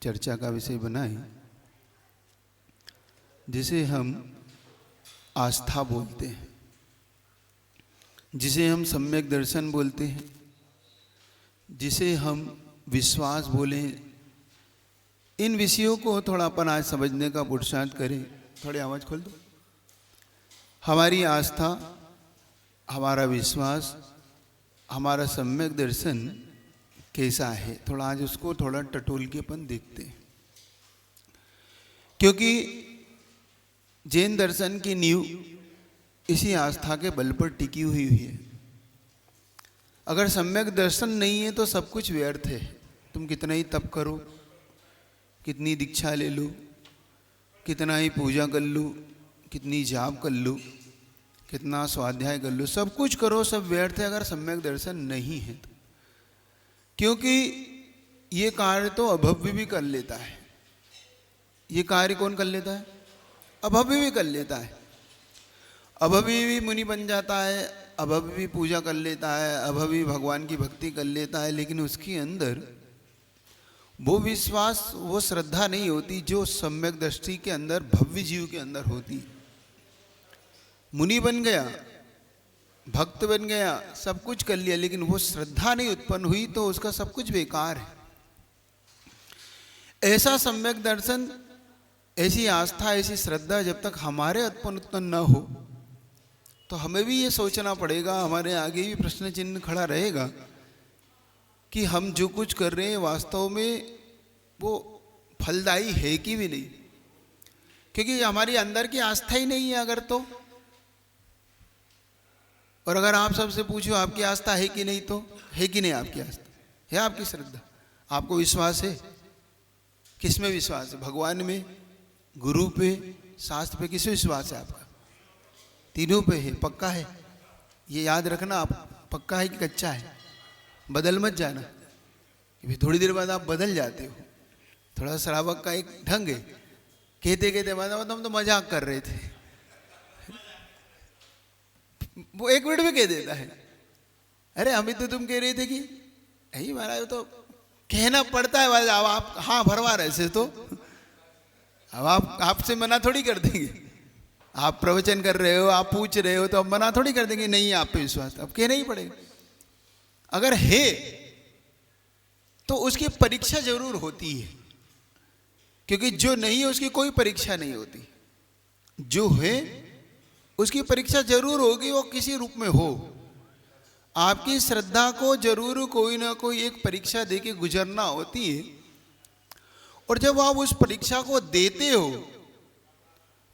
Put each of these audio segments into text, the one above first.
चर्चा का विषय बनाए, जिसे हम आस्था बोलते हैं, जिसे हम सम्यक दर्शन बोलते हैं, जिसे हम विश्वास बोलें। इन विषयों को थोड़ा अपन आज समझने का पुरुषार्थ करें। थोड़ी आवाज़ खोल दो। हमारी आस्था, हमारा विश्वास, हमारा सम्यक दर्शन कैसा है, थोड़ा आज उसको थोड़ा टटोल के अपन देखते हैं। क्योंकि जैन दर्शन की नींव इसी आस्था के बल पर टिकी हुई है। अगर सम्यक दर्शन नहीं है तो सब कुछ व्यर्थ है। तुम कितना ही तप करो, कितनी दीक्षा ले लो, कितना ही पूजा कर लो, कितनी जाप कर लो, कितना स्वाध्याय कर लो, सब कुछ करो, सब व्यर्थ है अगर सम्यक दर्शन नहीं है तो। क्योंकि ये कार्य तो अभव्य भी कर लेता है। ये कार्य कौन कर लेता है? अभव्य भी कर लेता है। अभव्य भी मुनि बन जाता है, अभव्य भी पूजा कर लेता है, अभव्य भगवान की भक्ति कर लेता है, लेकिन उसके अंदर वो विश्वास, वो श्रद्धा नहीं होती जो सम्यक दृष्टि के अंदर भव्य जीव के अंदर होती। मुनि बन गया, भक्त बन गया, सब कुछ कर लिया, लेकिन वो श्रद्धा नहीं उत्पन्न हुई तो उसका सब कुछ बेकार है। ऐसा सम्यक दर्शन, ऐसी आस्था, ऐसी श्रद्धा जब तक हमारे उत्पन्न न हो तो हमें भी ये सोचना पड़ेगा, हमारे आगे भी प्रश्न चिन्ह खड़ा रहेगा कि हम जो कुछ कर रहे हैं वास्तव में वो फलदायी है कि भी नहीं। क्योंकि हमारी अंदर की आस्था ही नहीं है अगर तो। और अगर आप सबसे पूछो आपकी आस्था है कि नहीं, तो है कि नहीं आपकी आस्था? है आपकी श्रद्धा? आपको विश्वास है? किस में विश्वास है? भगवान में, गुरु पे, शास्त्र पे? किस विश्वास है आपका? तीनों पे है, पक्का है। ये याद रखना, आप पक्का है कि कच्चा है। बदल मत जाना, क्योंकि थोड़ी देर बाद आप बदल जाते हो। थोड़ा श्रावक का एक ढंग है, कहते कहते बाद हम तो मजाक कर रहे थे, वो एक मिनट में कह देता है, अरे अभी तो तुम कह रहे थे कि यही महाराज, तो कहना पड़ता है। अब आप हाँ भरवा रहे से तो अब आप आपसे मना थोड़ी कर देंगे। आप प्रवचन कर रहे हो, आप पूछ रहे हो, तो अब मना थोड़ी कर देंगे नहीं आप पे विश्वास, अब कहना ही पड़ेगा। अगर है तो उसकी परीक्षा जरूर होती है, क्योंकि जो नहीं है उसकी कोई परीक्षा नहीं होती। जो है उसकी परीक्षा जरूर होगी, वो किसी रूप में हो। आपकी श्रद्धा को जरूर कोई ना कोई एक परीक्षा देके गुजरना होती है। और जब आप उस परीक्षा को देते हो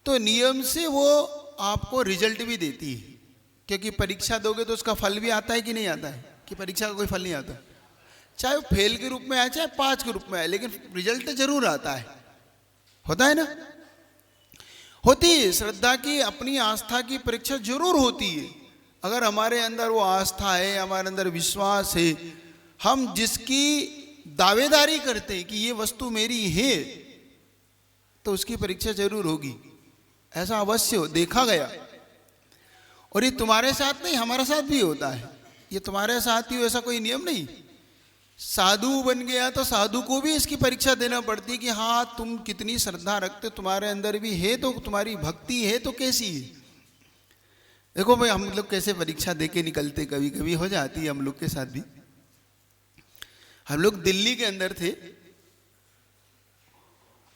तो नियम से वो आपको रिजल्ट भी देती है। क्योंकि परीक्षा दोगे तो उसका फल भी आता है कि नहीं आता है? कि परीक्षा का कोई फल नहीं आता, चाहे वो फेल के रूप में आए चाहे पास के रूप में आए, लेकिन रिजल्ट जरूर आता है। होता है ना? होती है। श्रद्धा की, अपनी आस्था की परीक्षा जरूर होती है। अगर हमारे अंदर वो आस्था है, हमारे अंदर विश्वास है, हम जिसकी दावेदारी करते हैं कि ये वस्तु मेरी है, तो उसकी परीक्षा जरूर होगी। ऐसा अवश्य हो, देखा गया। और ये तुम्हारे साथ नहीं, हमारे साथ भी होता है। ये तुम्हारे साथ ही हो ऐसा कोई नियम नहीं। साधु बन गया तो साधु को भी इसकी परीक्षा देना पड़ती है कि हाँ तुम कितनी श्रद्धा रखते, तुम्हारे अंदर भी है तो, तुम्हारी भक्ति है तो कैसी है। देखो भाई, हम लोग कैसे परीक्षा देके निकलते, कभी कभी हो जाती है हम लोग के साथ भी। हम लोग दिल्ली के अंदर थे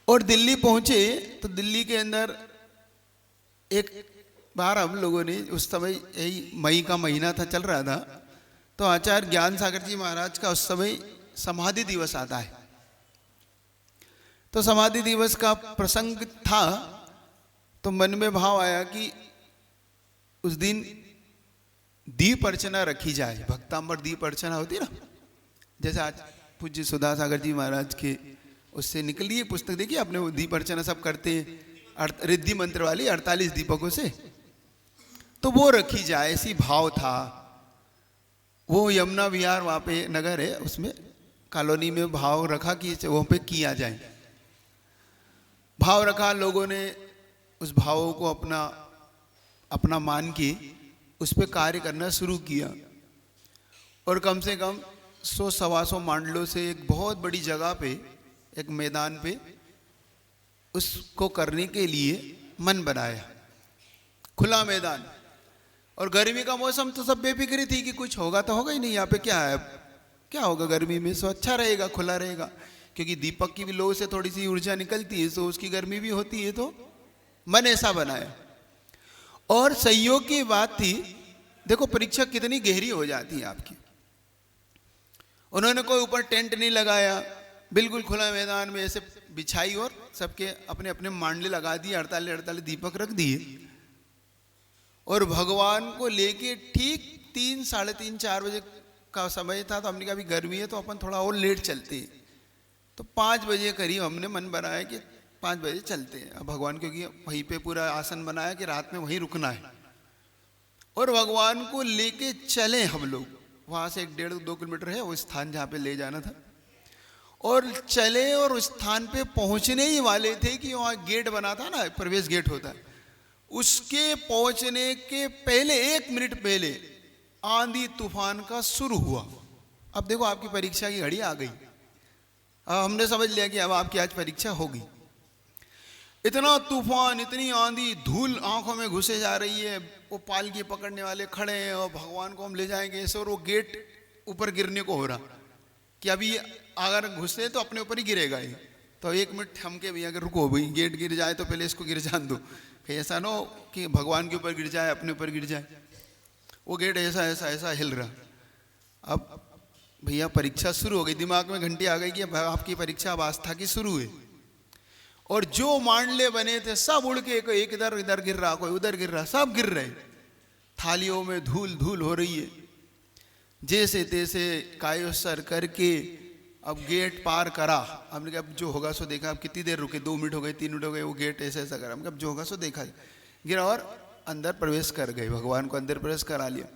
और दिल्ली पहुंचे तो दिल्ली के अंदर एक बार हम लोगों ने, उस समय यही मई का महीना था, चल रहा था, तो आचार्य ज्ञान सागर जी महाराज का उस समय समाधि दिवस आता है। तो समाधि दिवस का प्रसंग था, तो मन में भाव आया कि उस दिन दीप अर्चना रखी जाए। भक्तांबर दीप अर्चना होती ना, जैसे आज पूज्य सुधा सागर जी महाराज के उससे निकली है पुस्तक, देखिए आपने, वो दीप अर्चना सब करते हैं रिद्धि मंत्र वाली 48 दीपकों से, तो वो रखी जाए, ऐसी भाव था। वो यमुना विहार वहाँ पे नगर है, उसमें कॉलोनी में भाव रखा कि वहाँ पे किया जाए। भाव रखा, लोगों ने उस भावों को अपना अपना मान के उस पर कार्य करना शुरू किया। और कम से कम 100-125 मांडलों से एक बहुत बड़ी जगह पे एक मैदान पे उसको करने के लिए मन बनाया, खुला मैदान। और गर्मी का मौसम तो सब बेफिक्री थी कि कुछ होगा तो होगा ही नहीं, यहाँ पे क्या है, क्या होगा गर्मी में, सो अच्छा रहेगा, खुला रहेगा, क्योंकि दीपक की भी लो से थोड़ी सी ऊर्जा निकलती है, तो उसकी गर्मी भी होती है, तो मन ऐसा बनाया। और संयोग की बात थी, देखो परीक्षा कितनी गहरी हो जाती है आपकी। उन्होंने कोई ऊपर टेंट नहीं लगाया, बिल्कुल खुला मैदान में ऐसे बिछाई और सबके अपने अपने मांडले लगा दिए, 48 दीपक रख दिए, और भगवान को लेके ठीक 3, साढ़े 3, 4 बजे का समय था। तो हमने कहा अभी गर्मी है तो अपन थोड़ा और लेट चलते हैं। तो 5 बजे करीब हमने मन बनाया कि 5 बजे चलते हैं। अब भगवान क्योंकि वहीं पे पूरा आसन बनाया कि रात में वहीं रुकना है, और भगवान को लेके चले हम लोग। वहाँ से 1.5-2 किलोमीटर है वो स्थान जहाँ पे ले जाना था, और चले, और उस स्थान पे पहुँचने ही वाले थे कि वहाँ गेट बना था ना, प्रवेश गेट होता है, उसके पहुँचने के पहले 1 मिनट पहले आंधी तूफान का शुरू हुआ। अब देखो आपकी परीक्षा की घड़ी आ गई, अब हमने समझ लिया कि अब आपकी आज परीक्षा होगी। इतना तूफान, इतनी आंधी, धूल आंखों में घुसे जा रही है, वो पालकी पकड़ने वाले खड़े हैं और भगवान को हम ले जाएंगे ऐसे, और वो गेट ऊपर गिरने को हो रहा कि अभी अगर घुसे तो अपने ऊपर ही गिरेगा ये। तो 1 मिनट थम के भैया, अगर रुको भाई, गेट गिर जाए तो पहले इसको गिर जान दो, कहीं ऐसा ना हो कि भगवान के ऊपर गिर जाए, अपने ऊपर गिर जाए। वो गेट ऐसा ऐसा ऐसा हिल रहा। अब भैया परीक्षा शुरू हो गई, दिमाग में घंटी आ गई कि अब आपकी परीक्षा अब आस्था की शुरू है। और जो मांडले बने थे सब उड़ के, कोई एक इधर इधर गिर रहा, कोई उधर गिर रहा, सब गिर रहे, थालियों में धूल धूल हो रही है। जैसे तैसे कायोसर करके अब गेट पार करा। हमने कहा अब जो होगा सो देखा। अब कितनी देर रुके, 2 मिनट हो गए, 3 मिनट हो गए, वो गेट ऐसे ऐसा करा। हमने कहा अब जो होगा सो देखा, गिरा और अंदर प्रवेश कर गए, भगवान को अंदर प्रवेश करा लिया।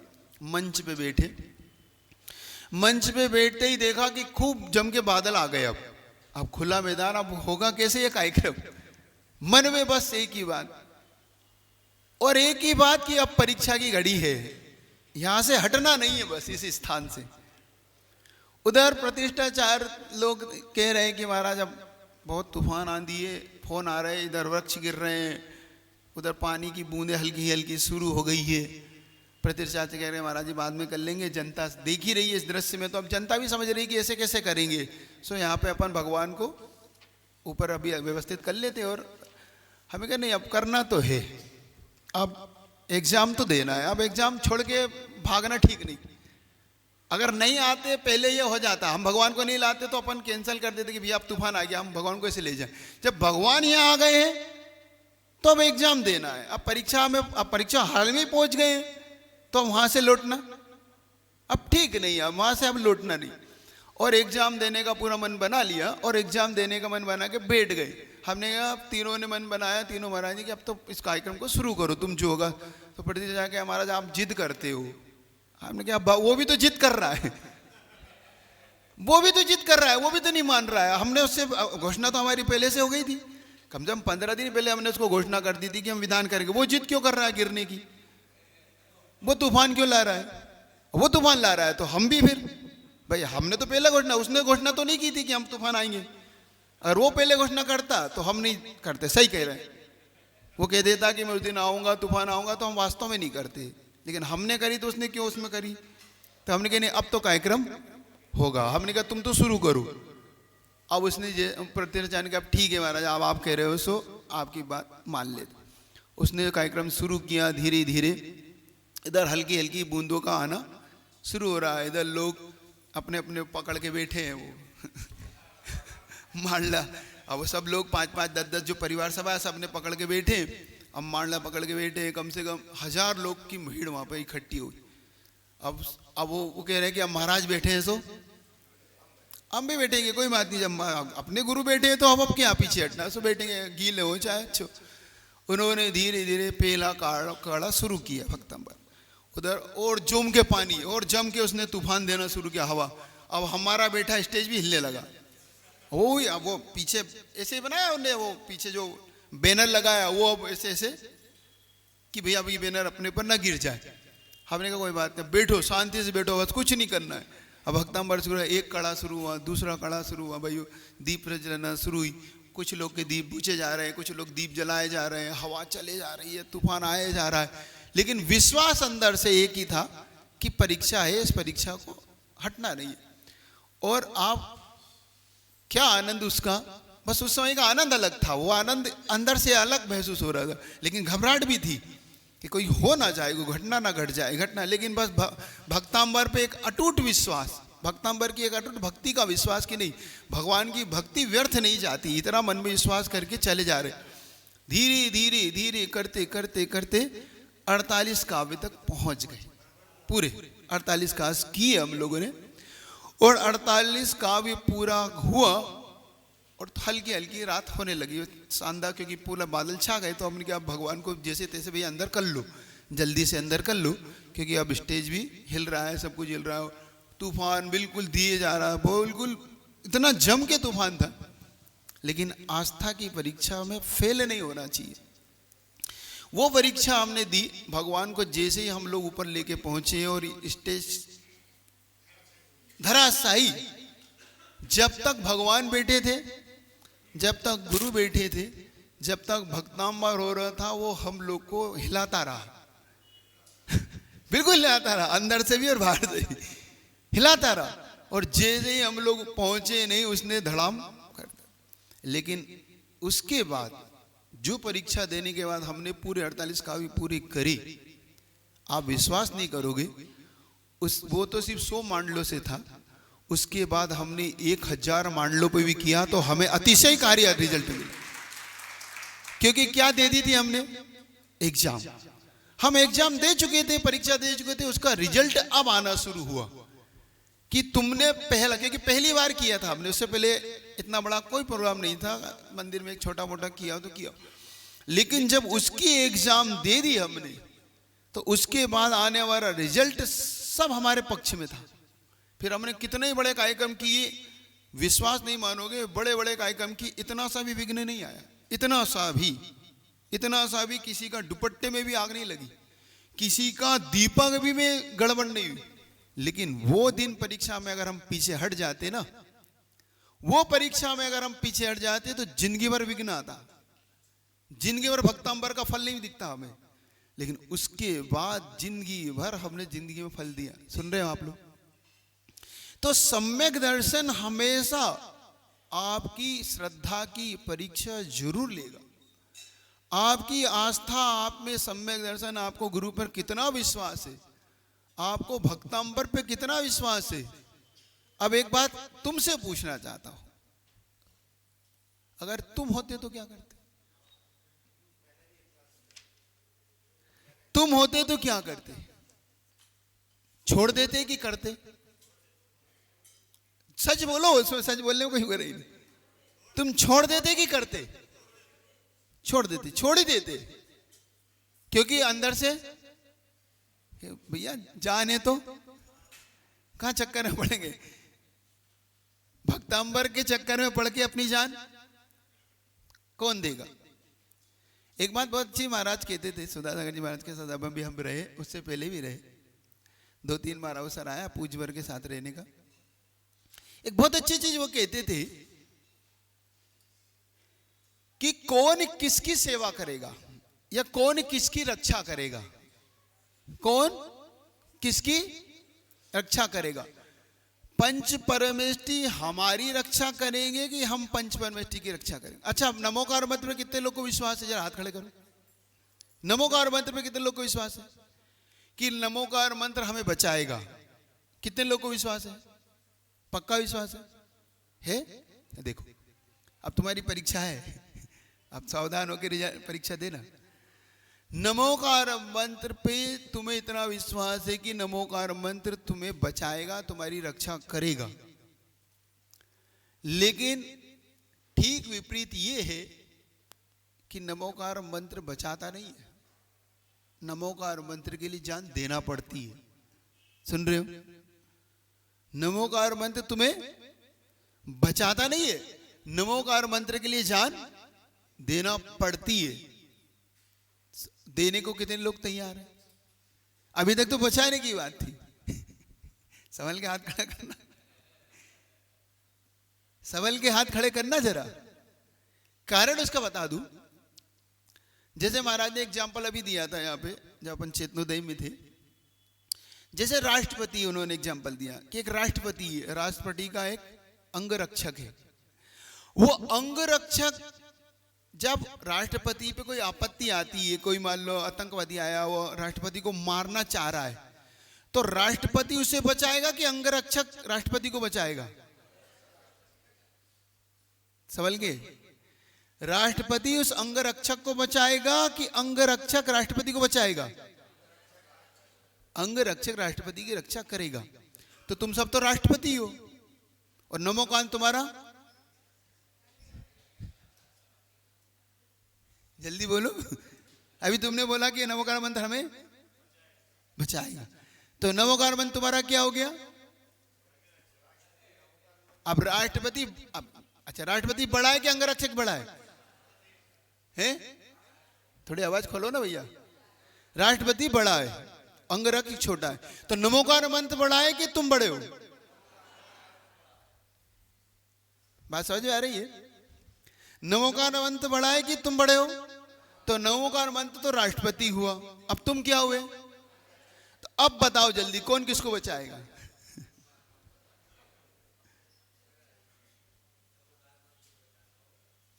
मंच पे बैठे, मंच पे बैठते ही देखा कि खूब जम के बादल आ गए। अब खुला मैदान, अब होगा कैसे ये कार्यक्रम। मन में बस एक ही बात, और एक ही बात कि अब परीक्षा की घड़ी है, यहां से हटना नहीं है बस इस स्थान से। उधर प्रतिष्ठाचार लोग कह रहे हैं कि महाराज अब बहुत तूफान आंधी है, फोन आ रहे हैं, इधर वृक्ष गिर रहे हैं, उधर पानी की बूंदें हल्की हल्की शुरू हो गई है। प्रतिष्ठाचार्य कह रहे हैं महाराज जी बाद में कर लेंगे, जनता देख ही रही है इस दृश्य में, तो अब जनता भी समझ रही है कि ऐसे कैसे करेंगे। सो यहाँ पे अपन भगवान को ऊपर अभी व्यवस्थित कर लेते हैं। और हमें कहा नहीं अब करना तो है, अब एग्जाम तो देना है, अब एग्जाम छोड़ के भागना ठीक नहीं। अगर नहीं आते पहले ये हो जाता, हम भगवान को नहीं लाते तो अपन कैंसिल कर देते कि भैया अब तूफान आ गया, हम भगवान को ऐसे ले जाए। जब भगवान यहाँ आ गए हैं तो अब एग्जाम देना है। अब परीक्षा में, अब परीक्षा हाल में पहुंच गए हैं तो वहां से लौटना अब ठीक नहीं है, वहां से अब लौटना नहीं। और एग्जाम देने का पूरा मन बना लिया, और एग्जाम देने का मन बना के बैठ गए। हमने कहा अब तीनों ने मन बनाया, तीनों महाराज जी कि अब तो इस कार्यक्रम को शुरू करो, तुम जो होगा। तो पंडित जी जाके महाराज आप जिद करते हो। हमने कहा वो भी तो जिद कर रहा है, वो भी तो जिद कर रहा है, वो भी तो नहीं मान रहा है। हमने उससे घोषणा तो हमारी पहले से हो गई थी, कम से कम 15 दिन पहले हमने उसको घोषणा कर दी थी कि हम विधान करेंगे। वो जिद क्यों कर रहा है गिरने की, वो तूफान क्यों ला रहा है, वो तूफान ला रहा है तो हम भी फिर भाई हमने तो पहले घोषणा, उसने घोषणा तो नहीं की थी कि हम तूफान आएंगे। अगर वो पहले घोषणा करता तो हम नहीं करते। सही कह रहे हैं, वो कह देता कि मैं उस दिन आऊंगा, तूफान आऊंगा, तो हम वास्तव में नहीं करते। लेकिन हमने करी तो उसने क्यों उसमें करी। तो हमने कहा नहीं अब तो कार्यक्रम होगा। हमने कहा तुम तो शुरू करो। अब उसने प्रतिष्ठाचार्य ने कहा ठीक है महाराज अब आप कह रहे हो सो आपकी बात मान लेते। उसने कार्यक्रम शुरू किया। धीरे धीरे इधर हल्की हल्की बूंदों का आना शुरू हो रहा है। इधर लोग अपने अपने पकड़ के बैठे हैं, वो मांडला। अब वो सब लोग 5-5, 10-10 जो परिवार सभा है सब ने पकड़ के बैठे। अब मांडला पकड़ के बैठे, कम से कम 1000 लोग की भीड़ वहां पर इकट्ठी हुई। अब वो कह रहे हैं कि अब महाराज बैठे हैं सो हम भी बैठेंगे, कोई बात नहीं। जब अपने गुरु बैठे हैं तो अब क्या पीछे हटना, सो बैठेंगे, गीले हो चाहे अच्छो। उन्होंने धीरे धीरे पेला काढ़ा शुरू किया भक्तम पर। उधर और जम के पानी और जम के उसने तूफान देना शुरू किया हवा। अब हमारा बैठा स्टेज भी हिलने लगा। वो पीछे ऐसे बनाया उन्होंने, वो पीछे जो बैनर लगाया वो अब ऐसे ऐसे कि भैया अब ये बैनर अपने पर ना गिर जाए। हमने कहा कोई बात नहीं, बैठो शांति से बैठो, बस कुछ नहीं करना है। अब भक्तांबर शुरू हुआ, एक कड़ा शुरू हुआ, दूसरा कड़ा शुरू हुआ, भाई दीप प्रज्वलना शुरू हुई। कुछ लोग के दीप बुझे जा रहे हैं, कुछ लोग दीप जलाए जा रहे हैं, हवा चले जा रही है, तूफान आए जा रहा है, लेकिन विश्वास अंदर से एक ही था कि परीक्षा है, इस परीक्षा को हटना नहीं है। और आप क्या आनंद उसका, बस उस समय का आनंद अलग था, वो आनंद अंदर से अलग महसूस हो रहा था, लेकिन घबराहट भी थी कि कोई हो ना जाए, कोई घटना ना घट जाए घटना। लेकिन बस भक्तांबर पे एक अटूट विश्वास, भक्तांबर की एक अटूट भक्ति का विश्वास कि नहीं, भगवान की भक्ति व्यर्थ नहीं जाती, इतना मन में विश्वास करके चले जा रहे। धीरे धीरे धीरे करते करते करते 48 काव्य तक पहुंच गए, पूरे 48 काव्य किए हम लोगों ने। और 48 काव्य पूरा हुआ और हल्की हल्की रात होने लगी, शानदार, क्योंकि पूरा बादल छा गए। तो हमने कहा भगवान को जैसे तैसे भैया अंदर कर लो, जल्दी से अंदर कर लो, क्योंकि अब स्टेज भी हिल रहा है, सब कुछ हिल रहा है, तूफान बिल्कुल दिए जा रहा है, बिल्कुल इतना जम के तूफान था। लेकिन आस्था की परीक्षा में फेल नहीं होना चाहिए। वो परीक्षा हमने दी, भगवान को जैसे ही हम लोग ऊपर लेके पहुंचे और स्टेज धराशायी, जब तक भगवान बैठे थे, जब तक गुरु बैठे थे, जब तक भक्तांबर हो रहा था, वो हम लोग को हिलाता रहा बिल्कुल हिलाता रहा, अंदर से भी और बाहर से भी हिलाता रहा। और जैसे ही हम लोग पहुंचे नहीं, उसने धड़ाम कर दिया। लेकिन उसके बाद जो परीक्षा देने के बाद हमने पूरे 48 काव्य पूरी करी, आप विश्वास नहीं करोगे, वो तो सिर्फ 100 मांडलों से था। उसके बाद हमने 1000 मांडलों पे भी किया, तो हमें अतिशयकारी रिजल्ट मिला। क्योंकि क्या दे दी थी हमने, एग्जाम। हम एग्जाम दे चुके थे, परीक्षा दे चुके थे, उसका रिजल्ट अब आना शुरू हुआ कि तुमने पहला, क्योंकि पहली बार किया था हमने, उससे पहले इतना बड़ा कोई प्रोग्राम नहीं था, मंदिर में एक छोटा मोटा किया तो किया। लेकिन जब उसकी एग्जाम दे दी हमने, तो उसके बाद आने वाला रिजल्ट सब हमारे पक्ष में था। फिर हमने कितने बड़े कार्यक्रम किए, विश्वास नहीं मानोगे, बड़े बड़े कार्यक्रम की, इतना सा भी विघ्न नहीं आया, इतना सा भी किसी का दुपट्टे में भी आग नहीं लगी, किसी का दीपक भी में गड़बड़ नहीं हुई। लेकिन वो दिन परीक्षा में अगर हम पीछे हट जाते ना, वो परीक्षा में अगर हम पीछे हट जाते तो जिंदगी भर विघ्न आता, जिंदगी भर भक्तांबर का फल नहीं दिखता हमें। लेकिन उसके बाद जिंदगी भर हमने जिंदगी में फल दिया। सुन रहे हो आप लोग? तो सम्यक दर्शन हमेशा आपकी श्रद्धा की परीक्षा जरूर लेगा। आपकी आस्था आप में, सम्यक दर्शन, आपको गुरु पर कितना विश्वास है, आपको भक्तांबर पे कितना विश्वास है। अब एक बात तुमसे पूछना चाहता हूं, अगर तुम होते तो क्या करते? तुम होते तो क्या करते? छोड़ देते कि करते? सच बोलो, उसमें सच बोलने में कोई बुराई नहीं। तुम छोड़ देते कि करते? छोड़ देते, छोड़ ही देते, क्योंकि अंदर से भैया जाने तो कहां चक्कर में पड़ेंगे, भक्तांबर के चक्कर में पड़ के अपनी जान कौन देगा। एक बात बहुत अच्छी महाराज कहते थे, सुधासागर जी महाराज के साथ भी हम रहे, उससे पहले भी रहे, 2-3 बार अवसर आया पूजवर के साथ रहने का। एक बहुत अच्छी चीज वो कहते थे कि कौन किसकी सेवा करेगा या कौन किसकी रक्षा करेगा, कौन किसकी रक्षा करेगा। पंच परमेष्टि हमारी रक्षा करेंगे कि हम पंच परमेष्टि की रक्षा करेंगे? अच्छा, नमोकार मंत्र में कितने लोग को विश्वास है? जरा हाथ खड़े करो। नमोकार मंत्र में कितने लोग को विश्वास है कि नमोकार मंत्र हमें बचाएगा? कितने लोग को विश्वास है? पक्का विश्वास है? देखो, अब तुम्हारी परीक्षा है, अब सावधान होकर परीक्षा देना। नमोकार मंत्र पे तुम्हें इतना विश्वास है कि नमोकार मंत्र तुम्हें बचाएगा, तुम्हारी रक्षा करेगा। लेकिन ठीक विपरीत ये है कि नमोकार मंत्र बचाता नहीं है, नमोकार मंत्र के लिए जान देना पड़ती है। सुन रहे हो? नमोकार मंत्र तुम्हें बचाता नहीं है, नमोकार मंत्र के लिए जान देना पड़ती है। देने को कितने लोग तैयार हैं? अभी तक तो बचाने की बात थी संभल के हाथ खड़ा करना, संभल के हाथ खड़े करना जरा। कारण उसका बता दूं, जैसे महाराज ने एग्जाम्पल अभी दिया था यहाँ पे जब अपन चेतनोदय में थे, जैसे राष्ट्रपति उन्होंने एग्जाम्पल दिया कि एक राष्ट्रपति है, राष्ट्रपति का एक अंगरक्षक है। वो अंगरक्षक जब राष्ट्रपति पे कोई आपत्ति आती है, कोई मान लो आतंकवादी आया वो राष्ट्रपति को मारना चाह रहा है, तो राष्ट्रपति उसे बचाएगा कि अंगरक्षक राष्ट्रपति को बचाएगा? सवाल के राष्ट्रपति उस अंगरक्षक को बचाएगा कि अंगरक्षक राष्ट्रपति को बचाएगा? अंगरक्षक राष्ट्रपति की रक्षा करेगा। तो तुम सब तो राष्ट्रपति हो और नमोकान तुम्हारा, जल्दी बोलो। अभी तुमने बोला कि नमोकार मंत्र हमें बचाएगा, तो नमोकार मंत्र तुम्हारा क्या हो गया? अब राष्ट्रपति, अच्छा राष्ट्रपति बड़ा है कि अंगरक्षक बड़ा है? थोड़ी आवाज खोलो ना भैया। राष्ट्रपति बड़ा है, अंगरक्षक छोटा है, तो नमोकार मंत्र बड़ा है कि तुम बड़े हो? बात समझ में आ रही है? नमोकार मंत्र बड़ा है कि तुम बड़े हो? तो नमोकार मंत्र तो राष्ट्रपति हुआ, अब तुम क्या हुए? तो अब बताओ जल्दी कौन किसको बचाएगा?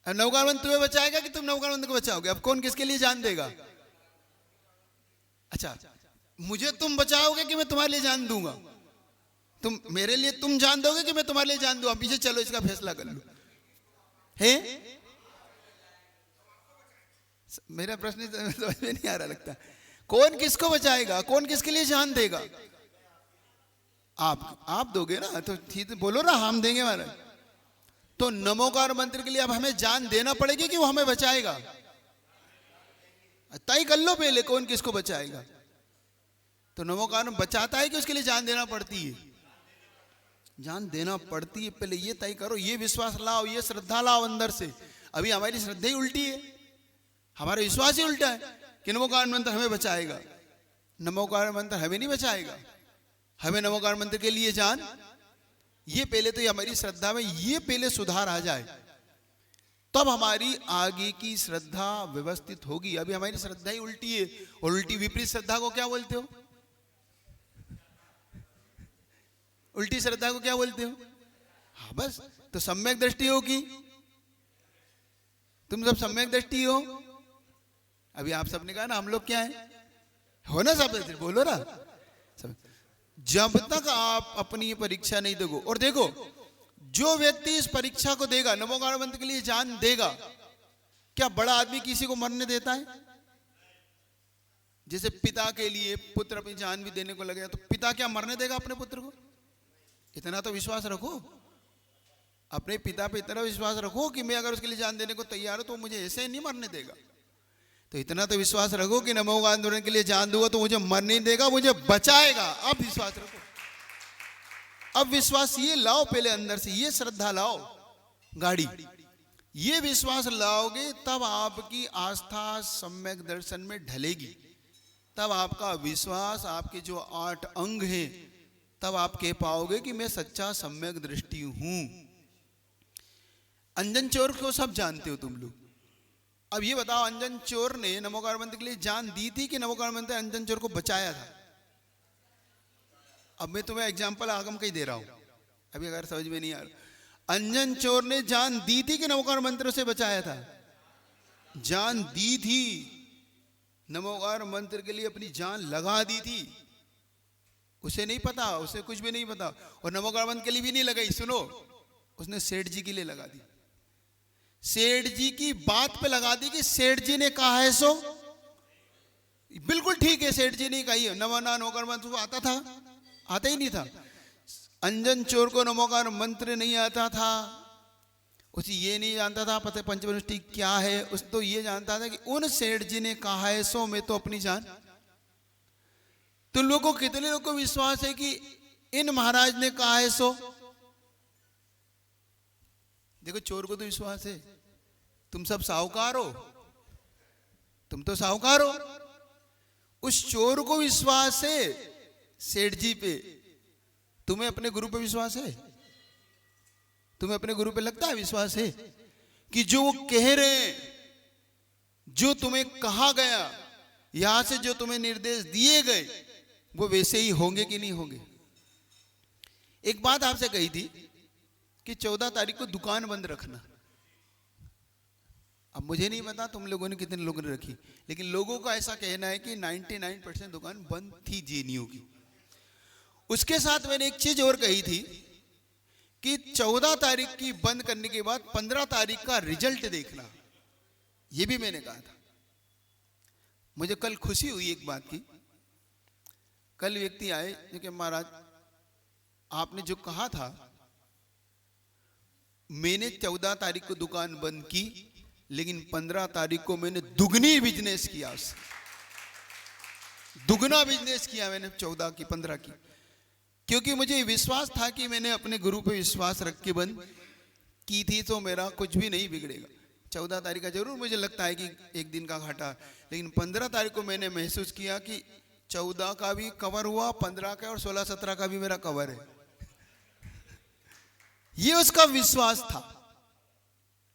नवकार मंत्र तुम्हें बचाएगा कि तुम नवकार मंत्र को बचाओगे? अब कौन किसके लिए जान देगा? अच्छा, मुझे तुम बचाओगे कि मैं तुम्हारे लिए जान दूंगा? तुम मेरे लिए तुम जान दोगे कि मैं तुम्हारे लिए जान दूंगा? पीछे चलो, इसका फैसला कर लो। है मेरा प्रश्न समझ में नहीं आ रहा लगता। कौन किसको बचाएगा? कौन किसके लिए जान देगा? आप दोगे ना, तो ठीक बोलो ना, हम देंगे महाराज। तो नमोकार मंत्र के लिए अब हमें जान देना पड़ेगी कि वो हमें बचाएगा? तय कर लो पहले कौन किसको बचाएगा। तो नमोकार बचाता है कि उसके लिए जान देना पड़ती है? जान देना पड़ती है। पहले ये तय करो, ये विश्वास लाओ, ये श्रद्धा लाओ अंदर से। अभी हमारी श्रद्धा ही उल्टी है, हमारा विश्वास ही उल्टा है कि नमोकार मंत्र हमें बचाएगा। नमोकार मंत्र हमें नहीं बचाएगा, हमें नमोकार मंत्र के लिए जान, ये पहले तो ये हमारी श्रद्धा में ये पहले सुधार आ जाए, तब हमारी आगे की श्रद्धा व्यवस्थित होगी। अभी हमारी श्रद्धा ही उल्टी है, और उल्टी विपरीत श्रद्धा को क्या बोलते हो? उल्टी श्रद्धा को क्या बोलते हो? हाँ बस, तो सम्यक दृष्टि होगी। तुम सब सम्यक दृष्टि हो। अभी आप सबने कहा ना हम लोग क्या है, हो ना सब, बोलो ना। जब तक आप अपनी परीक्षा नहीं दोगे, और देखो जो व्यक्ति इस परीक्षा को देगा, नमोकार मंत्र के लिए जान देगा, क्या बड़ा आदमी किसी को मरने देता है? जैसे पिता के लिए पुत्र अपनी जान भी देने को लगे, तो पिता क्या मरने देगा अपने पुत्र को? इतना तो विश्वास रखो, अपने पिता पे इतना विश्वास रखो कि मैं अगर उसके लिए जान देने को तैयार हूं तो मुझे ऐसे नहीं मरने देगा। तो इतना तो विश्वास रखो कि नमोकार मंत्र के लिए जान दूंगा तो मुझे मर नहीं देगा, मुझे बचाएगा। अब विश्वास रखो, अब विश्वास ये लाओ पहले अंदर से, ये श्रद्धा लाओ गाड़ी, ये विश्वास लाओगे तब आपकी आस्था सम्यक दर्शन में ढलेगी। तब आपका विश्वास, आपके जो 8 अंग हैं, तब आप कह पाओगे कि मैं सच्चा सम्यक दृष्टि हूं। अंजन चोर को सब जानते हो तुम लोग। अब ये बताओ, अंजन चोर ने नमोकार मंत्र के लिए जान दी थी कि नमोकार मंत्र अंजन चोर को बचाया था? अब मैं तुम्हें एग्जांपल आगम का ही दे रहा हूं, अभी अगर समझ में नहीं आ रहा। अंजन चोर ने जान दी थी कि नमोकार मंत्र से बचाया था? जान दी थी, नमोकार मंत्र के लिए अपनी जान लगा दी थी। उसे नहीं पता, उसे कुछ भी नहीं पता, और नमोकार मंत्र के लिए भी नहीं लगाई। सुनो, उसने सेठ जी के लिए लगा दी। सेठ जी की बात पे लगा दी कि सेठ जी ने कहा है सो बिल्कुल ठीक है, सेठ जी ने कही है। नमोकार मंत्र आता था? आता ही नहीं था। अंजन चोर को नमोकार मंत्र नहीं आता था, उसे ये नहीं जानता था पता पंचवनुष्टि क्या है। उस तो ये जानता था कि उन सेठ जी ने कहा है सो मैं तो अपनी जान। तुम लोगों को, कितने लोगों को विश्वास है कि इन महाराज ने कहा है सो? देखो, चोर को तो विश्वास है, तुम सब साहूकार हो, तुम तो साहूकार हो। उस चोर को विश्वास है सेठ जी पे, तुम्हें अपने गुरु पे विश्वास है? तुम्हें अपने गुरु पे लगता है विश्वास है कि जो वो कह रहे हैं, जो तुम्हें कहा गया, यहां से जो तुम्हें निर्देश दिए गए, वो वैसे ही होंगे कि नहीं होंगे? एक बात आपसे कही थी कि 14 तारीख को दुकान बंद रखना। अब मुझे नहीं पता तुम लोगों ने कितने लोगों ने रखी, लेकिन लोगों का ऐसा कहना है कि 99% दुकान बंद थी जेएनयू की। उसके साथ मैंने एक चीज और कही थी कि 14 तारीख की बंद करने के बाद 15 तारीख का रिजल्ट देखना, यह भी मैंने कहा था। मुझे कल खुशी हुई एक बात की। कल व्यक्ति आए कि महाराज आपने जो कहा था, मैंने 14 तारीख को दुकान बंद की, लेकिन 15 तारीख को मैंने दुगनी बिजनेस किया, उससे दुगना बिजनेस किया मैंने 14 की 15 की, क्योंकि मुझे विश्वास था कि मैंने अपने गुरु पे विश्वास रख के बंद की थी, तो मेरा कुछ भी नहीं बिगड़ेगा। 14 तारीख का जरूर मुझे लगता है कि एक दिन का घाटा, लेकिन 15 तारीख को मैंने महसूस किया कि 14 का भी कवर हुआ, 15 का और 16-17 का भी मेरा कवर है। ये उसका विश्वास था।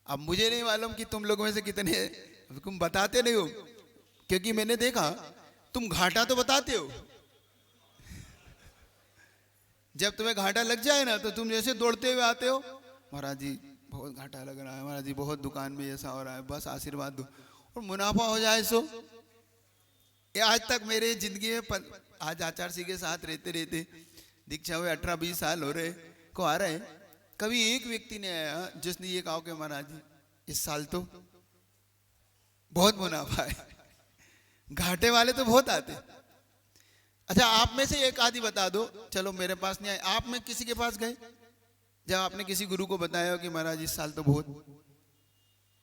अब मुझे नहीं मालूम कि तुम लोगों में से कितने तुम बताते नहीं हो, क्योंकि मैंने देखा तुम घाटा तो बताते हो, जब तुम्हें घाटा लग जाए ना तो तुम जैसे दौड़ते हुए आते हो, महाराज जी बहुत घाटा लग रहा है, महाराज जी बहुत दुकान में ऐसा हो रहा है, बस आशीर्वाद दो। और मुनाफा हो जाए सो। ये आज तक मेरे जिंदगी में आज आचार्य के साथ रहते रहते दीक्षा हुए 18-20 साल हो रहे को आ रहे हैं, कभी एक व्यक्ति ने आया जिसने ये कहा कि महाराज जी इस साल तो बहुत मुनाफा है। घाटे वाले तो बहुत आते। अच्छा आप में से एक आदि बता दो, चलो मेरे पास नहीं आए, आप में किसी के पास गए जब आपने किसी गुरु को बताया कि महाराज इस साल तो बहुत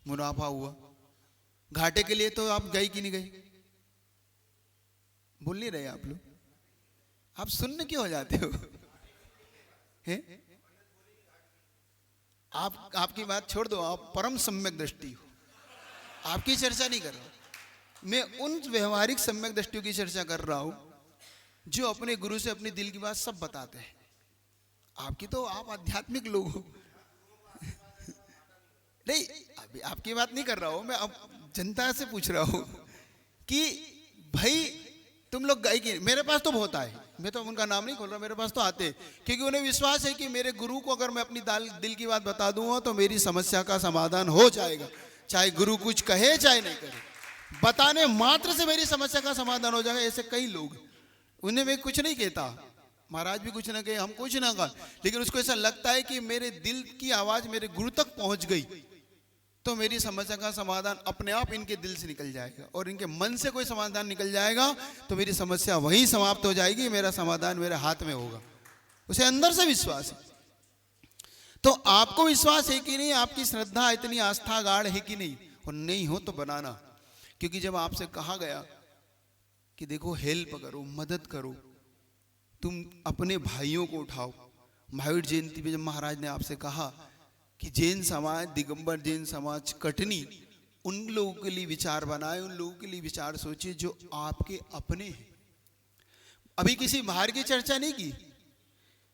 मुनाफा हुआ, घाटे के लिए तो आप गए कि नहीं गए? बोल नहीं रहे आप लोग, आप सुनने क्यों हो जाते हो? हैं? आपकी बात छोड़ दो, आप परम सम्यक दृष्टि हो, आपकी चर्चा नहीं कर रहा हूं मैं, उन व्यवहारिक सम्यक दृष्टियों की चर्चा कर रहा हूं जो अपने गुरु से अपने दिल की बात सब बताते हैं। आपकी तो आप आध्यात्मिक लोग हो। नहीं अभी आपकी बात नहीं कर रहा हूं मैं, अब जनता से पूछ रहा हूं कि भाई तुम लोग गए कि मेरे पास तो बहुत आए, मैं तो उनका नाम नहीं खोल रहा, मेरे पास तो आते, क्योंकि उन्हें विश्वास है कि मेरे गुरु को अगर मैं अपनी दिल की बात बता दूंगा तो मेरी समस्या का समाधान हो जाएगा, चाहे गुरु कुछ कहे चाहे नहीं करे, बताने मात्र से मेरी समस्या का समाधान हो जाएगा। ऐसे कई लोग, उन्हें मैं कुछ नहीं कहता, महाराज भी कुछ ना कहे, हम कुछ ना कहा, लेकिन उसको ऐसा लगता है कि मेरे दिल की आवाज मेरे गुरु तक पहुंच गई तो मेरी समस्या का समाधान अपने आप इनके दिल से निकल जाएगा, और इनके मन से कोई समाधान निकल जाएगा तो मेरी समस्या वहीं समाप्त हो जाएगी, मेरा समाधान मेरे हाथ में होगा। उसे अंदर से विश्वास है। तो आपको विश्वास है कि नहीं? आपकी श्रद्धा इतनी आस्था गाढ़ है कि नहीं? और नहीं हो तो बनाना, क्योंकि जब आपसे कहा गया कि देखो हेल्प करो, मदद करो, तुम अपने भाइयों को उठाओ, महावीर जयंती पे जब महाराज ने आपसे कहा कि जैन समाज, दिगंबर जैन समाज कटनी, उन लोगों के लिए विचार बनाए, उन लोगों के लिए विचार सोचिए जो आपके अपने हैं। अभी किसी बाहर की चर्चा नहीं की,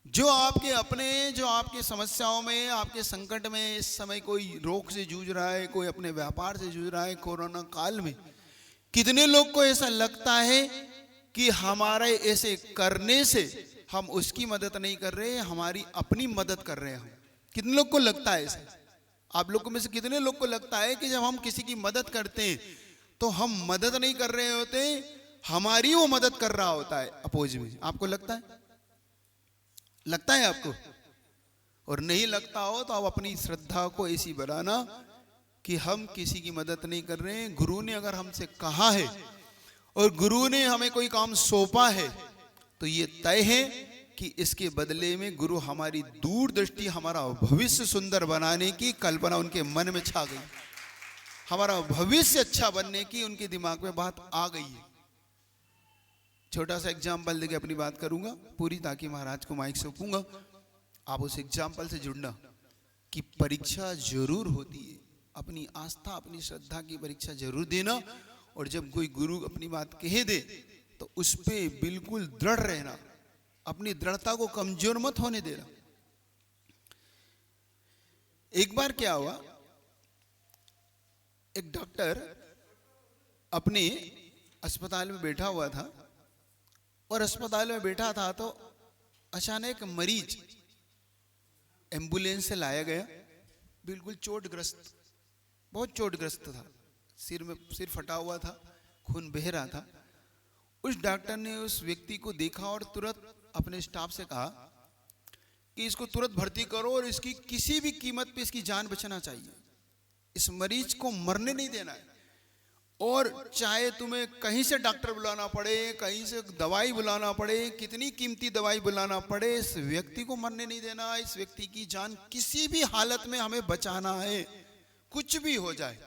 जो आपके अपने, जो आपके समस्याओं में, आपके संकट में, इस समय कोई रोग से जूझ रहा है, कोई अपने व्यापार से जूझ रहा है, कोरोना काल में कितने लोग को ऐसा लगता है कि हमारे ऐसे करने से हम उसकी मदद नहीं कर रहे, हमारी अपनी मदद कर रहे हैं। कितने लोग को लगता है ऐसा? आप लोगों में से कितने लोग को लगता है कि जब हम किसी की मदद करते हैं तो हम मदद नहीं कर रहे होते, हमारी वो मदद कर रहा होता है अपोज में? आपको लगता है? लगता है आपको? और नहीं लगता हो तो आप अपनी श्रद्धा को ऐसी बनाना कि हम किसी की मदद नहीं कर रहे हैं। गुरु ने अगर हमसे कहा है और गुरु ने हमें कोई काम सौंपा है तो ये तय है कि इसके बदले में गुरु हमारी दूरदृष्टि, हमारा भविष्य सुंदर बनाने की कल्पना उनके मन में छा गई, हमारा भविष्य अच्छा बनने की उनके दिमाग में बात आ गई है। छोटा सा एग्जाम्पल देके अपनी बात करूंगा पूरी, ताकि महाराज को माइक सौंपूंगा, आप उस एग्जाम्पल से जुड़ना कि परीक्षा जरूर होती है, अपनी आस्था, अपनी श्रद्धा की परीक्षा जरूर देना, और जब कोई गुरु अपनी बात कह दे तो उस पे बिल्कुल दृढ़ रहना, अपनी दृढ़ता को कमजोर मत होने देना। एक बार क्या हुआ, एक डॉक्टर अपने अस्पताल में बैठा हुआ था और अस्पताल में बैठा था तो अचानक मरीज एम्बुलेंस से लाया गया, बिल्कुल चोटग्रस्त, बहुत चोटग्रस्त था, सिर फटा हुआ था, खून बह रहा था। उस डॉक्टर ने उस व्यक्ति को देखा और तुरंत अपने स्टाफ से कहा कि इसको तुरंत भर्ती करो और इसकी किसी भी कीमत पे इसकी जान बचाना चाहिए, इस मरीज को मरने नहीं देना है, और चाहे तुम्हें कहीं से डॉक्टर बुलाना पड़े, कहीं से दवाई बुलाना पड़े, कितनी कीमती दवाई बुलाना पड़े, इस व्यक्ति को मरने नहीं देना, इस व्यक्ति की जान किसी भी हालत में हमें बचाना है, कुछ भी हो जाए।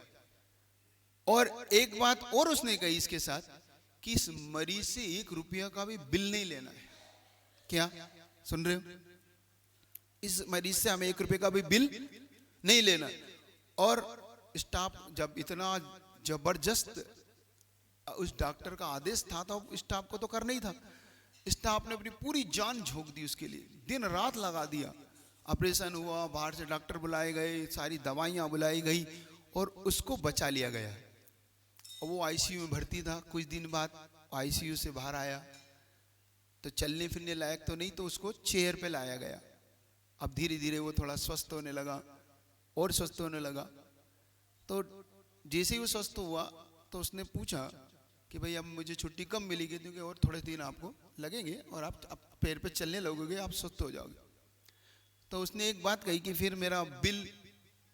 और एक बात और उसने कही इसके साथ कि इस मरीज से 1 रुपया का भी बिल नहीं लेना है। क्या सुन रहे हो? इस मरीज से हमें 1 रुपये का भी बिल नहीं लेना। और स्टाफ जब इतना जबरदस्त उस डॉक्टर का आदेश था तो स्टाफ को तो करना ही था। स्टाफ ने अपनी पूरी जान झोंक दी उसके लिए, दिन रात लगा दिया। ऑपरेशन हुआ, बाहर से डॉक्टर बुलाए गए, सारी दवाइयाँ बुलाई गई और उसको बचा लिया गया। वो आईसीयू में भर्ती था। कुछ दिन बाद आईसीयू से बाहर आया तो चलने फिरने लायक तो नहीं, तो उसको चेयर पे लाया गया। अब धीरे धीरे वो थोड़ा स्वस्थ होने लगा और स्वस्थ होने लगा। तो जैसे ही वो स्वस्थ हुआ तो उसने पूछा कि भाई अब मुझे छुट्टी कब मिलेगी, क्योंकि और थोड़े दिन आपको लगेंगे और आप पैर पे चलने लगोगे, आप स्वस्थ हो जाओगे। तो उसने एक बात कही कि फिर मेरा बिल,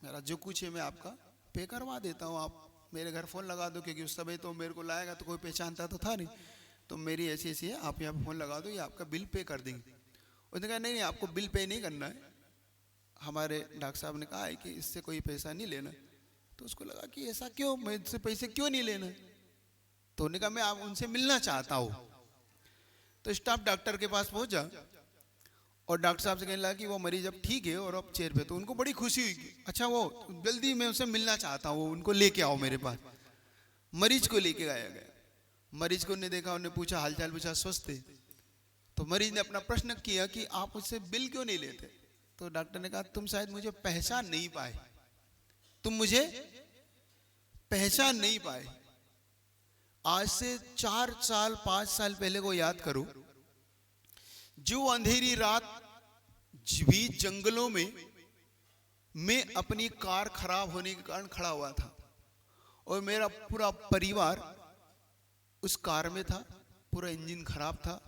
मेरा जो कुछ है मैं आपका पे करवा देता हूँ, आप मेरे घर फ़ोन लगा दो, क्योंकि उस समय तो मेरे को लाएगा तो कोई पहचानता तो था नहीं, तो मेरी ऐसी ऐसी है, आप यहाँ पर फ़ोन लगा दो, ये आपका बिल पे कर देंगे। उसने कहा नहीं आपको बिल पे नहीं करना है, हमारे डॉक्टर साहब ने कहा है कि इससे कोई पैसा नहीं लेना। तो उसको लगा कि ऐसा क्यों, मैं इससे पैसे क्यों नहीं लेना। तो उन्होंने कहा मैं आप उनसे मिलना चाहता हूँ। तो स्टाफ डॉक्टर के पास पहुंचा और डॉक्टर साहब से कहने लगा कि वो मरीज अब ठीक है और अब चेयर पे। तो उनको बड़ी खुशी हुई कि अच्छा वो जल्दी मैं उनसे मिलना चाहता हूँ, उनको लेके आओ मेरे पास। मरीज को लेके आया गया। मरीज को उन्हें देखा, उन्हें पूछा, हालचाल पूछा, स्वस्थ थे। तो मरीज ने अपना प्रश्न किया कि आप मुझसे बिल क्यों नहीं लेते। तो डॉक्टर ने कहा तुम शायद मुझे पहचान नहीं पाए, तुम मुझे पहचान नहीं पाए। आज से 4 साल 5 साल पहले को याद करो, जो अंधेरी रात बीच जंगलों में मैं अपनी कार खराब होने के कारण खड़ा हुआ था और मेरा पूरा परिवार उस कार में था, पूरा इंजन खराब था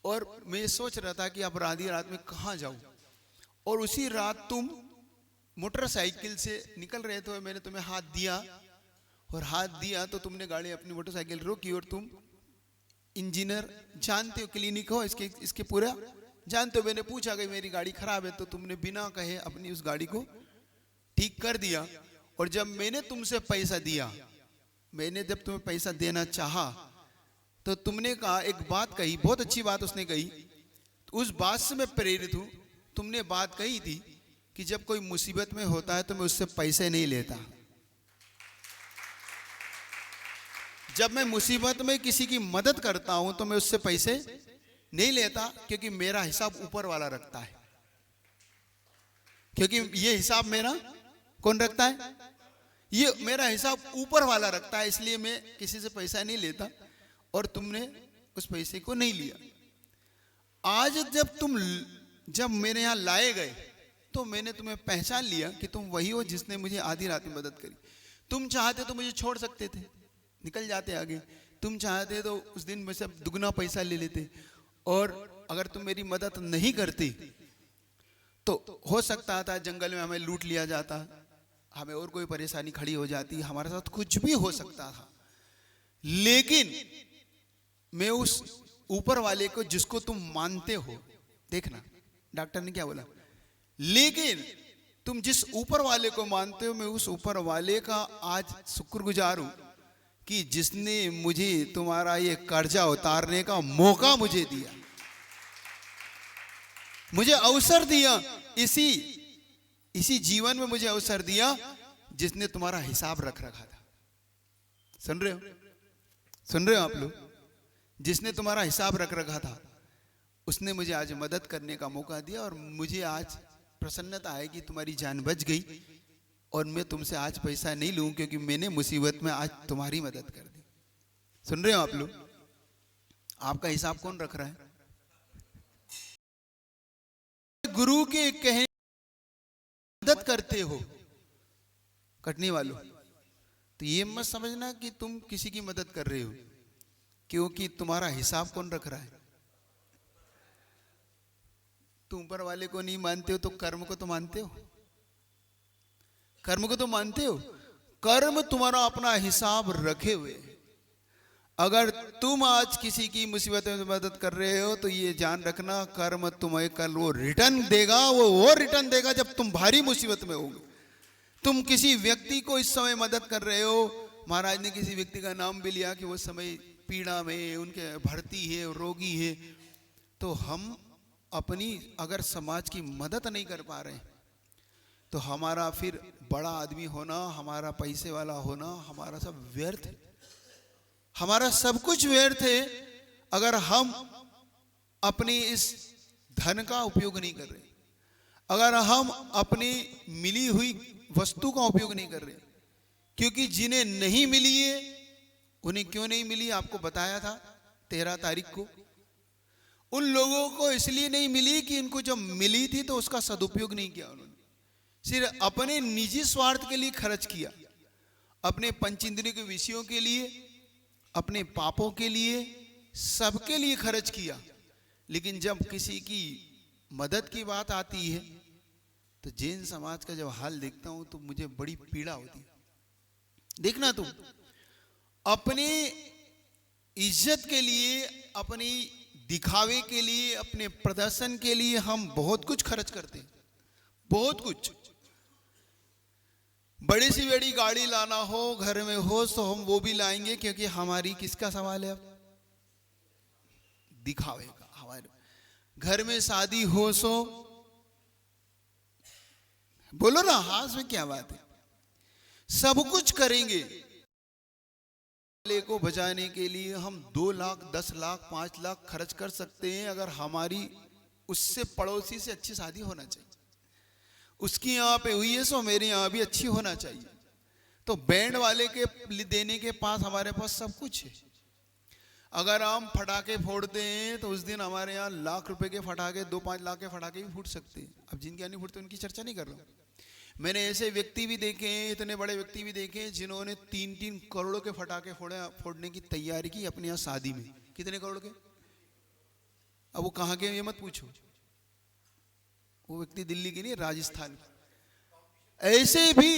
और मैं सोच रहा था कि अब आधी रात में कहाँ जाऊं। और उसी रात तुम मोटरसाइकिल से निकल रहे थे, मैंने तुम्हें हाथ दिया और हाथ दिया तो तुमने गाड़ी अपनी मोटरसाइकिल रोकी और तुम इंजीनियर जानते हो, क्लिनिक हो इसके पूरा जानते हो। मैंने पूछा कि मेरी गाड़ी खराब है, तो तुमने बिना कहे अपनी उस गाड़ी को ठीक कर दिया। और जब मैंने तुमसे पैसा दिया, मैंने जब तुम्हें पैसा देना चाहा तो तुमने कहा, एक बात कही, बहुत अच्छी बात उसने कही, तो उस बात से मैं प्रेरित हूं। तुमने बात कही थी कि जब कोई मुसीबत में होता है तो मैं उससे पैसे नहीं लेता। जब मैं मुसीबत में किसी की मदद करता हूं तो मैं उससे पैसे नहीं लेता, क्योंकि मेरा हिसाब ऊपर वाला रखता है। क्योंकि ये हिसाब मेरा कौन रखता है? ये मेरा हिसाब ऊपर वाला रखता है, इसलिए मैं किसी से पैसा नहीं लेता और तुमने उस पैसे को नहीं लिया। आज जब मेरे यहां लाए गए तो मैंने तुम्हें पहचान लिया कि तुम वही हो जिसने मुझे आधी रात में मदद करी। तुम चाहते तो मुझे छोड़ सकते थे, निकल जाते आगे। तुम चाहते तो उस दिन मुझसे दुगना पैसा ले लेते, और अगर तुम मेरी मदद नहीं करती तो हो सकता था जंगल में हमें लूट लिया जाता, हमें और कोई परेशानी खड़ी हो जाती, हमारे साथ कुछ भी हो सकता था। लेकिन मैं उस ऊपर वाले को जिसको तुम मानते हो, देखना डॉक्टर ने क्या बोला, लेकिन तुम जिस ऊपर वाले को मानते हो, मैं उस ऊपर वाले का आज शुक्रगुजार हूं कि जिसने मुझे तुम्हारा ये कर्जा उतारने का मौका मुझे दिया, मुझे अवसर दिया, इसी जीवन में मुझे अवसर दिया जिसने तुम्हारा हिसाब रख रखा था। सुन रहे हो? सुन रहे हो आप लोग? जिसने तुम्हारा हिसाब रख रखा था। उसने मुझे आज मदद करने का मौका दिया और मुझे आज प्रसन्नता है कि तुम्हारी जान बच गई और मैं तुमसे आज पैसा नहीं लूं क्योंकि मैंने मुसीबत में आज तुम्हारी मदद कर दी। सुन रहे हो आप लोग? आपका हिसाब कौन रख रहा है? गुरु के कहे मदद करते हो कटनी वालों, तो ये मत समझना कि तुम किसी की मदद कर रहे हो, क्योंकि तुम्हारा हिसाब कौन रख रहा है? तुम ऊपर वाले को नहीं मानते हो तो कर्म को तो मानते हो, कर्म को तो मानते हो। कर्म तुम्हारा अपना हिसाब रखे हुए। अगर तुम आज किसी की मुसीबत में मदद कर रहे हो तो ये जान रखना कर्म तुम्हें कल वो रिटर्न देगा, वो रिटर्न देगा जब तुम भारी मुसीबत में होगे। तुम किसी व्यक्ति को इस समय मदद कर रहे हो, महाराज ने किसी व्यक्ति का नाम भी लिया कि वो समय पीड़ा में, उनके भर्ती है, रोगी है, तो हम अपनी अगर समाज की मदद नहीं कर पा रहे तो हमारा फिर बड़ा आदमी होना, हमारा पैसे वाला होना, हमारा सब व्यर्थ है, हमारा सब कुछ व्यर्थ है अगर हम अपनी इस धन का उपयोग नहीं कर रहे, अगर हम अपनी मिली हुई वस्तु का उपयोग नहीं कर रहे। क्योंकि जिन्हें नहीं मिली है उन्हें क्यों नहीं मिली, आपको बताया था 13 तारीख को। उन लोगों को इसलिए नहीं मिली कि इनको जब मिली थी तो उसका सदुपयोग नहीं किया, उन्होंने सिर्फ अपने निजी स्वार्थ के लिए खर्च किया, अपने पंचेंद्रिय के विषयों के लिए, अपने पापों के लिए, सबके लिए खर्च किया। लेकिन जब किसी की मदद की बात आती है तो जैन समाज का जब हाल देखता हूं तो मुझे बड़ी पीड़ा होती है। देखना तुम अपने इज्जत के लिए, अपनी दिखावे के लिए, अपने प्रदर्शन के लिए हम बहुत कुछ खर्च करते हैं, बहुत कुछ। बड़ी सी बड़ी गाड़ी लाना हो, घर में हो तो हम वो भी लाएंगे क्योंकि हमारी किसका सवाल है, अब दिखावे का। हमारे घर में शादी हो सो बोलो ना, हाथ में क्या बात है, सब कुछ करेंगे। को बचाने के लिए हम 2 लाख, 10 लाख, 5 लाख खर्च कर सकते हैं अगर हमारी उससे पड़ोसी से अच्छी शादी होना चाहिए। उसकी यहाँ पे हुई है सो मेरे यहाँ भी अच्छी होना चाहिए। तो बैंड वाले के देने के पास हमारे पास सब कुछ है। अगर हम फटाके फोड़ते हैं तो उस दिन हमारे यहाँ लाख रुपए के फटाके, 2-5 लाख के फटाके भी फूट सकते हैं। अब जिनके यहाँ नहीं फूटते उनकी चर्चा नहीं कर रहा हूँ। मैंने ऐसे व्यक्ति भी देखे हैं, इतने बड़े व्यक्ति भी देखे हैं जिन्होंने 3-3 करोड़ के फटाके फोड़ने की तैयारी की अपने यहाँ शादी में। कितने करोड़ के? अब वो कहाँ के ये मत पूछो, वो व्यक्ति दिल्ली की नहीं, राजस्थान की। ऐसे भी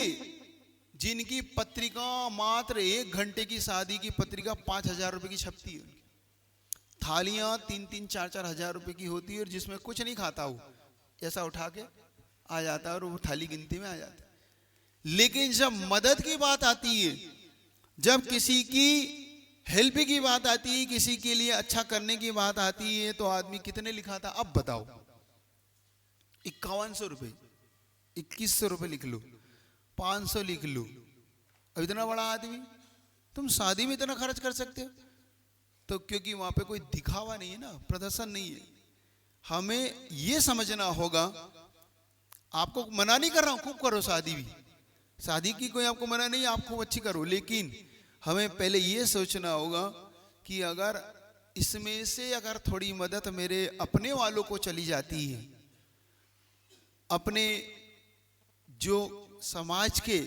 जिनकी पत्रिका मात्र 1 घंटे की शादी की पत्रिका 5,000 रुपए की छपती है, थालियां 3-3, 4-4 हजार रुपए की होती है और जिसमें कुछ नहीं खाता हो ऐसा उठा के आ जाता है और वो थाली गिनती में आ जाता है। लेकिन जब मदद की बात आती है, जब किसी की हेल्प की बात आती है, किसी के लिए अच्छा करने की बात आती है तो आदमी कितने लिखाता? अब बताओ, 5100 रुपए, 2100 रुपए लिख लो, 500 लिख लो। अब इतना बड़ा आदमी तुम शादी में इतना खर्च कर सकते हो? तो क्योंकि वहां पे कोई दिखावा नहीं है ना, प्रदर्शन नहीं है। हमें यह समझना होगा, आपको मना नहीं कर रहा हूं, खूब करो शादी भी, शादी की कोई आपको मना नहीं, आप खूब अच्छी करो। लेकिन हमें पहले यह सोचना होगा कि अगर इसमें से अगर थोड़ी मदद मेरे अपने वालों को चली जाती है, अपने जो समाज के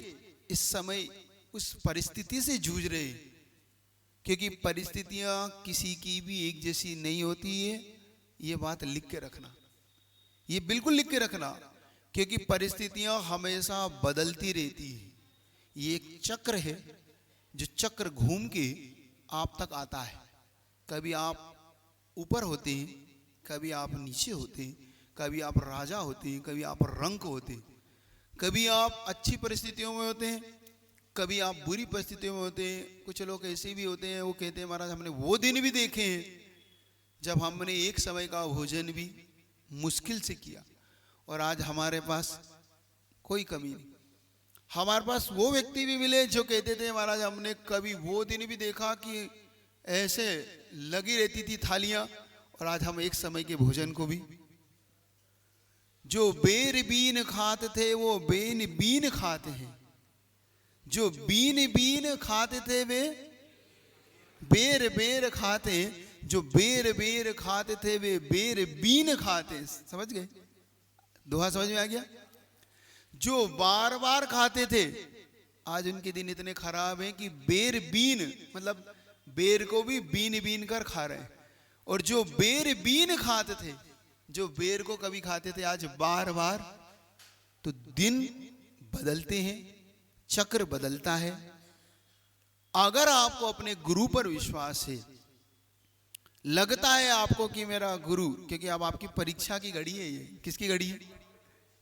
इस समय उस परिस्थिति से जूझ रहे, क्योंकि परिस्थितियां किसी की भी एक जैसी नहीं होती है, ये बात लिख के रखना, ये बिल्कुल लिख के रखना, क्योंकि परिस्थितियां हमेशा बदलती रहती है। ये एक चक्र है जो चक्र घूम के आप तक आता है। कभी आप ऊपर होते हैं, कभी आप नीचे होते हैं, कभी आप राजा होते हैं, कभी आप रंक होते हैं, कभी आप अच्छी परिस्थितियों में होते हैं, कभी आप बुरी परिस्थितियों में होते हैं। कुछ लोग ऐसे भी होते हैं, वो कहते हैं महाराज हमने वो दिन भी देखे हैं जब हमने एक समय का भोजन भी मुश्किल से किया और आज हमारे पास कोई कमी नहीं। हमारे पास वो व्यक्ति भी मिले जो कहते थे महाराज हमने कभी वो दिन भी देखा कि ऐसे लगी रहती थी थालियां और आज हम एक समय के भोजन को भी, जो बेर बीन खाते थे वो बेन बीन खाते हैं, जो बीन बीन खाते थे वे बेर बेर खाते, जो बेर बेर खाते थे वे बेर बीन खाते। समझ गए? दोहा समझ में आ गया? जो बार बार खाते थे आज उनके दिन इतने खराब हैं कि बेर बीन मतलब बेर को भी बीन बीन कर खा रहे हैं। और जो बेर बीन खाते थे, जो बेर को कभी खाते थे, आज बार बार। तो दिन बदलते हैं, चक्र बदलता है। अगर आपको अपने गुरु पर विश्वास है, लगता है आपको कि मेरा गुरु, क्योंकि अब आपकी परीक्षा की घड़ी है, ये किसकी घड़ी है?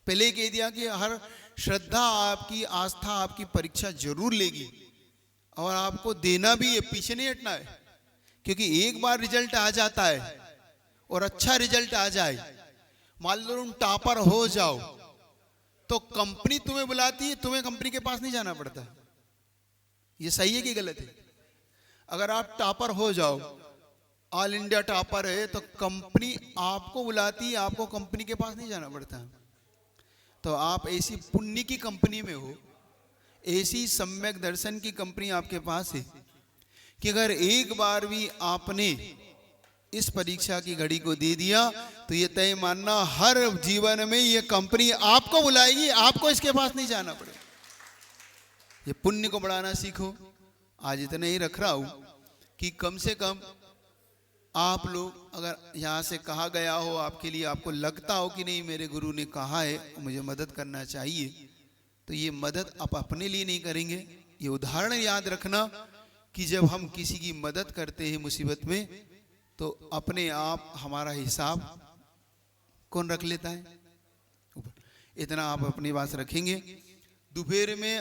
पहले ही कह दिया कि हर श्रद्धा आपकी, आस्था आपकी परीक्षा जरूर लेगी और आपको देना भी है, पीछे नहीं हटना है। क्योंकि एक बार रिजल्ट आ जाता है और अच्छा रिजल्ट आ जाए, मान लो तुम टॉपर हो जाओ, तो कंपनी तुम्हें बुलाती है, तुम्हें कंपनी के पास नहीं जाना पड़ता। ये सही है कि गलत है? अगर आप टॉपर हो जाओ, ऑल इंडिया टॉपर है, तो कंपनी आपको बुलाती है, आपको कंपनी के पास नहीं जाना पड़ता। तो आप ऐसी पुण्य की कंपनी में हो, ऐसी सम्यक दर्शन की कंपनी आपके पास है कि अगर एक बार भी आपने इस परीक्षा की घड़ी को दे दिया तो ये तय मानना हर जीवन में ये कंपनी आपको बुलाएगी, आपको इसके पास नहीं जाना पड़ेगा। ये पुण्य को बढ़ाना सीखो। आज इतना ही रख रहा हूं कि कम से कम आप लोग, अगर यहाँ से कहा गया हो आपके लिए, आपको लगता हो कि नहीं मेरे गुरु ने कहा है मुझे मदद करना चाहिए, तो ये मदद आप अपने लिए नहीं करेंगे। ये उदाहरण याद रखना कि जब हम किसी की मदद करते हैं मुसीबत में, तो अपने आप हमारा हिसाब कौन रख लेता है? इतना आप अपनी बात रखेंगे। दोपहर में